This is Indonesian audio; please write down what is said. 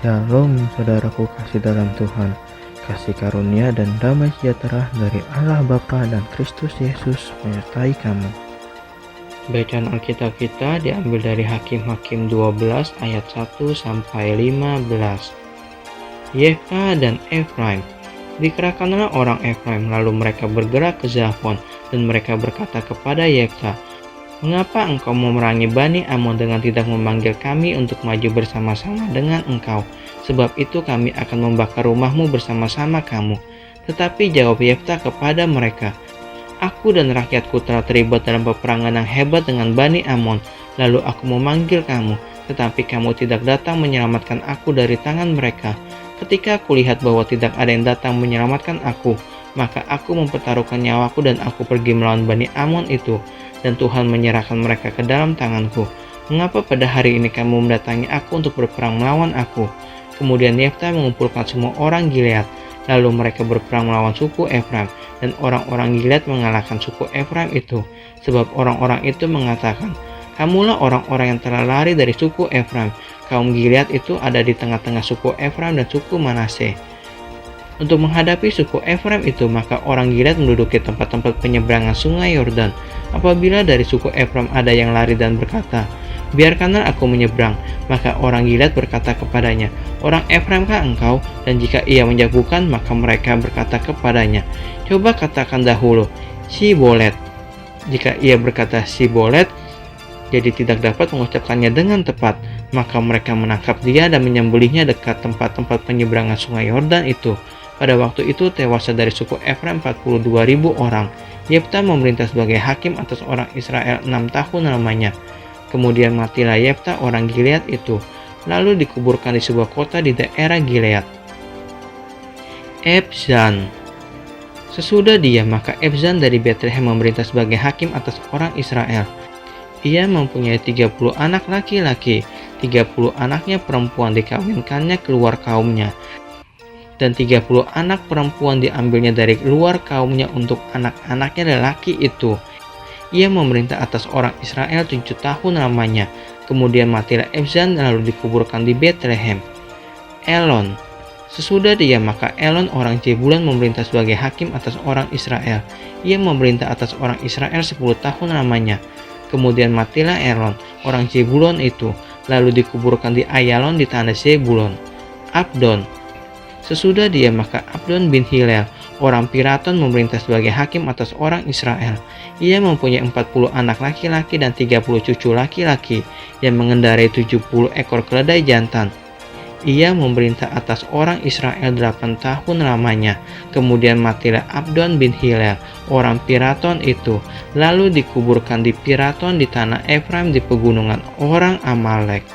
Shalom saudaraku kasih dalam Tuhan, kasih karunia dan damai sejahtera dari Allah Bapa dan Kristus Yesus menyertai kamu. Bacaan Alkitab kita diambil dari Hakim-Hakim 12 ayat 1 sampai 15. Yefta dan Efraim. Dikerahkanlah orang Efraim, lalu mereka bergerak ke Zafon, dan mereka berkata kepada Yefta, "Mengapa engkau memerangi Bani Amon dengan tidak memanggil kami untuk maju bersama-sama dengan engkau? Sebab itu kami akan membakar rumahmu bersama-sama kamu." Tetapi jawab Yefta kepada mereka, "Aku dan rakyatku telah terlibat dalam peperangan yang hebat dengan Bani Amon. Lalu aku memanggil kamu, tetapi kamu tidak datang menyelamatkan aku dari tangan mereka. Ketika aku lihat bahwa tidak ada yang datang menyelamatkan aku, maka aku mempertaruhkan nyawaku dan aku pergi melawan Bani Amon itu. Dan Tuhan menyerahkan mereka ke dalam tanganku. Mengapa pada hari ini kamu mendatangi aku untuk berperang melawan aku?" Kemudian Yefta mengumpulkan semua orang Gilead. Lalu mereka berperang melawan suku Efraim, dan orang-orang Gilead mengalahkan suku Efraim itu. Sebab orang-orang itu mengatakan, "Kamulah orang-orang yang telah lari dari suku Efraim." Kaum Gilead itu ada di tengah-tengah suku Efraim dan suku Manase. Untuk menghadapi suku Efraim itu, maka orang Gilead menduduki tempat-tempat penyeberangan sungai Yordan. Apabila dari suku Efraim ada yang lari dan berkata, "Biarkanlah aku menyeberang," maka orang Gilead berkata kepadanya, "Orang Efraimkah engkau?" Dan jika ia menjawab, maka mereka berkata kepadanya, "Coba katakan dahulu, Sibolet." Jika ia berkata Sibolet, jadi tidak dapat mengucapkannya dengan tepat, maka mereka menangkap dia dan menyembelihnya dekat tempat-tempat penyeberangan sungai Yordan itu. Pada waktu itu tewaslah dari suku Efraim 42.000 orang. Yefta memerintah sebagai hakim atas orang Israel 6 tahun lamanya. Kemudian matilah Yefta orang Gilead itu, lalu dikuburkan di sebuah kota di daerah Gilead. Ebzan. Sesudah dia, maka Ebzan dari Betlehem memerintah sebagai hakim atas orang Israel. Ia mempunyai 30 anak laki-laki, 30 anaknya perempuan dikawinkannya keluar kaumnya, dan 30 anak perempuan diambilnya dari luar kaumnya untuk anak-anaknya lelaki itu. Ia memerintah atas orang Israel 7 tahun lamanya. Kemudian matilah Ebzan lalu dikuburkan di Betlehem. Elon. Sesudah dia, maka Elon orang Zebulon memerintah sebagai hakim atas orang Israel. Ia memerintah atas orang Israel 10 tahun lamanya. Kemudian matilah Elon orang Zebulon itu, lalu dikuburkan di Ayalon di tanah Zebulon. Abdon. Sesudah dia, maka Abdon bin Hilel orang Piraton memerintah sebagai hakim atas orang Israel. Ia mempunyai 40 anak laki-laki dan 30 cucu laki-laki yang mengendarai 70 ekor keledai jantan. Ia memerintah atas orang Israel 8 tahun lamanya. Kemudian matilah Abdon bin Hilel orang Piraton itu, lalu dikuburkan di Piraton di tanah Efraim di pegunungan orang Amalek.